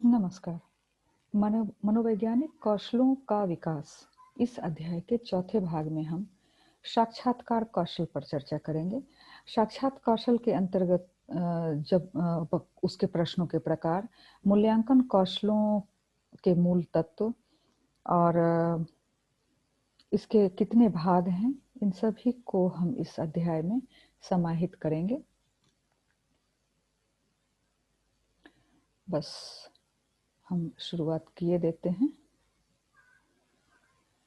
नमस्कार। मनोवैज्ञानिक कौशलों का विकास इस अध्याय के चौथे भाग में हम साक्षात्कार कौशल पर चर्चा करेंगे। साक्षात कौशल के अंतर्गत उसके प्रश्नों के प्रकार, मूल्यांकन कौशलों के मूल तत्व और इसके कितने भाग हैं, इन सभी को हम इस अध्याय में समाहित करेंगे। बस हम शुरुआत किए देते हैं।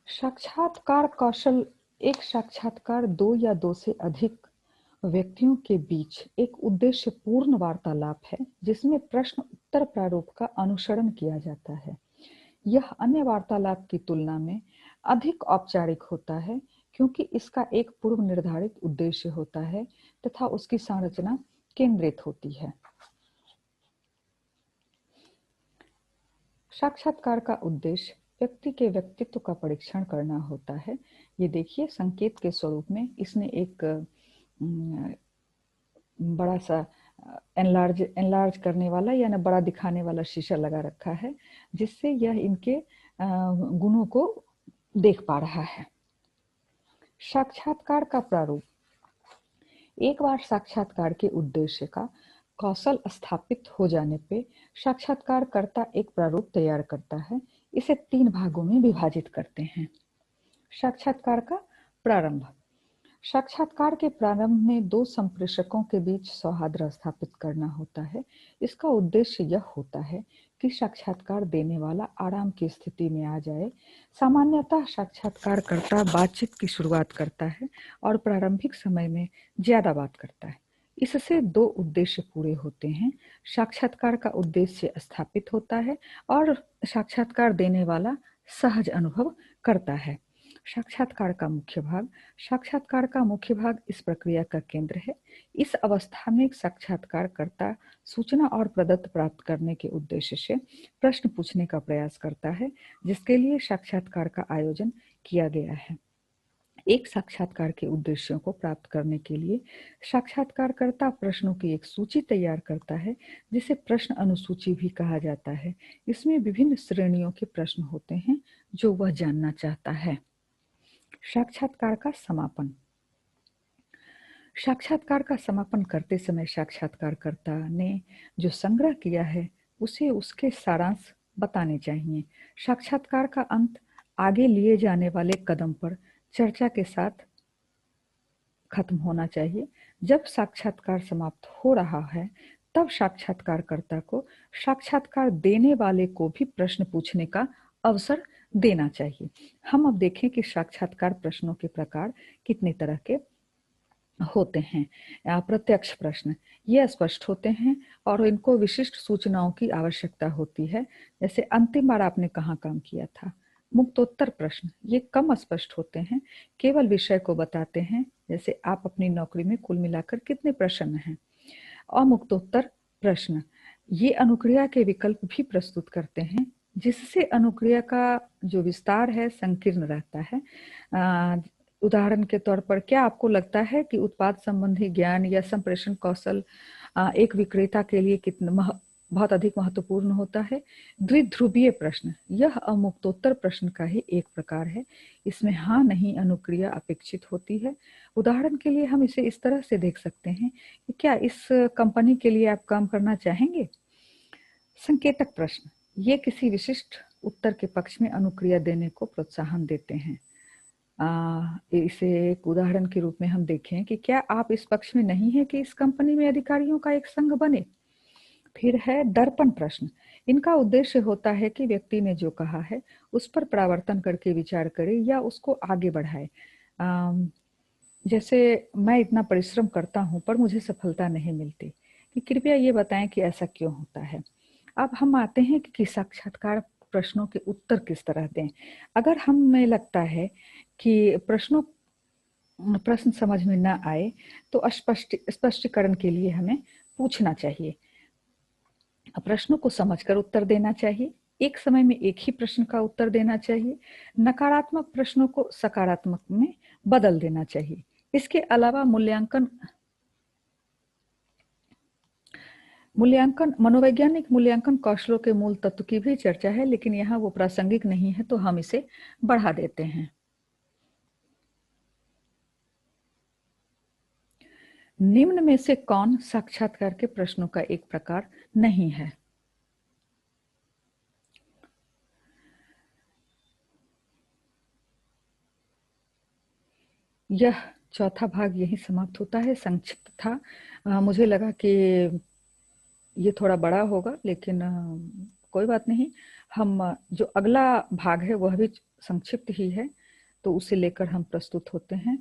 साक्षात्कार कौशल एक साक्षात्कार दो या दो से अधिक व्यक्तियों के बीच एक उद्देश्यपूर्ण वार्तालाप है जिसमें प्रश्न उत्तर प्रारूप का अनुसरण किया जाता है। यह अन्य वार्तालाप की तुलना में अधिक औपचारिक होता है क्योंकि इसका एक पूर्व निर्धारित उद्देश्य होता है तथा उसकी संरचना केंद्रित होती है। साक्षात्कार का उद्देश्य व्यक्ति के व्यक्तित्व का परीक्षण करना होता है। ये देखिए, संकेत के स्वरूप में इसने एक बड़ा सा एनलार्ज करने वाला या बड़ा दिखाने वाला शीशा लगा रखा है जिससे यह इनके गुणों को देख पा रहा है। साक्षात्कार का प्रारूप। एक बार साक्षात्कार के उद्देश्य का कौशल स्थापित हो जाने पे साक्षात्कारकर्ता एक प्रारूप तैयार करता है। इसे 3 भागों में विभाजित करते हैं। साक्षात्कार का प्रारंभ। साक्षात्कार के प्रारंभ में 2 संप्रेषकों के बीच सौहार्द स्थापित करना होता है। इसका उद्देश्य यह होता है कि साक्षात्कार देने वाला आराम की स्थिति में आ जाए। सामान्यतः साक्षात्कारकर्ता बातचीत की शुरुआत करता है और प्रारंभिक समय में ज्यादा बात करता है। इससे 2 उद्देश्य पूरे होते हैं। साक्षात्कार का उद्देश्य स्थापित होता है और साक्षात्कार देने वाला सहज अनुभव करता है। साक्षात्कार का मुख्य भाग। साक्षात्कार का मुख्य भाग इस प्रक्रिया का केंद्र है। इस अवस्था में साक्षात्कारकर्ता सूचना और प्रदत्त प्राप्त करने के उद्देश्य से प्रश्न पूछने का प्रयास करता है जिसके लिए साक्षात्कार का आयोजन किया गया है। एक साक्षात्कार के उद्देश्यों को प्राप्त करने के लिए साक्षात्कारकर्ता प्रश्नों की एक सूची तैयार करता है जिसे प्रश्न अनुसूची भी कहा जाता है। इसमें विभिन्न श्रेणियों के प्रश्न होते हैं जो वह जानना चाहता है। साक्षात्कार का समापन। साक्षात्कार का समापन करते समय साक्षात्कारकर्ता ने जो संग्रह किया है उसे उसके सारांश बताने चाहिए। साक्षात्कार का अंत आगे लिए जाने वाले कदम पर चर्चा के साथ खत्म होना चाहिए। जब साक्षात्कार समाप्त हो रहा है तब साक्षात्कारकर्ता को साक्षात्कार देने वाले को भी प्रश्न पूछने का अवसर देना चाहिए। हम अब देखें कि साक्षात्कार प्रश्नों के प्रकार कितने तरह के होते हैं। प्रत्यक्ष प्रश्न ये स्पष्ट होते हैं और इनको विशिष्ट सूचनाओं की आवश्यकता होती है, जैसे अंतिम बार आपने कहाँ काम किया था। मुक्तोत्तर प्रश्न ये कम स्पष्ट होते हैं, केवल विषय को बताते हैं, जैसे आप अपनी नौकरी में कुल मिलाकर कितने प्रसन्न हैं। अमुक्तोत्तर प्रश्न ये अनुक्रिया के विकल्प भी प्रस्तुत करते हैं जिससे अनुक्रिया का जो विस्तार है संकीर्ण रहता है। उदाहरण के तौर पर, क्या आपको लगता है कि उत्पाद संबंधी ज्ञान या संप्रेषण कौशल एक विक्रेता के लिए कितना बहुत अधिक महत्वपूर्ण होता है। द्विध्रुवीय प्रश्न यह अमुक्तोत्तर प्रश्न का ही एक प्रकार है। इसमें हाँ नहीं अनुक्रिया अपेक्षित होती है। उदाहरण के लिए हम इसे इस तरह से देख सकते हैं कि क्या इस कंपनी के लिए आप काम करना चाहेंगे। संकेतक प्रश्न ये किसी विशिष्ट उत्तर के पक्ष में अनुक्रिया देने को प्रोत्साहन देते हैं। इसे एक उदाहरण के रूप में हम देखें कि क्या आप इस पक्ष में नहीं है कि इस कंपनी में अधिकारियों का एक संघ बने। फिर है दर्पण प्रश्न। इनका उद्देश्य होता है कि व्यक्ति ने जो कहा है उस पर परावर्तन करके विचार करे या उसको आगे बढ़ाए। जैसे मैं इतना परिश्रम करता हूं पर मुझे सफलता नहीं मिलती, कि कृपया ये बताएं कि ऐसा क्यों होता है। अब हम आते हैं कि साक्षात्कार प्रश्नों के उत्तर किस तरह दें। अगर हमें लगता है कि प्रश्न समझ में ना आए तो स्पष्टीकरण के लिए हमें पूछना चाहिए। प्रश्नों को समझकर उत्तर देना चाहिए। एक समय में एक ही प्रश्न का उत्तर देना चाहिए। नकारात्मक प्रश्नों को सकारात्मक में बदल देना चाहिए। मूल्यांकन, मनोवैज्ञानिक मूल्यांकन कौशलों के मूल तत्व की भी चर्चा है, लेकिन यहाँ वो प्रासंगिक नहीं है तो हम इसे बढ़ा देते हैं। निम्न में से कौन साक्षात्कार के प्रश्नों का एक प्रकार नहीं है? यह चौथा भाग यही समाप्त होता है। संक्षिप्त था, मुझे लगा कि ये थोड़ा बड़ा होगा, लेकिन कोई बात नहीं। हम जो अगला भाग है वह भी संक्षिप्त ही है, तो उसे लेकर हम प्रस्तुत होते हैं।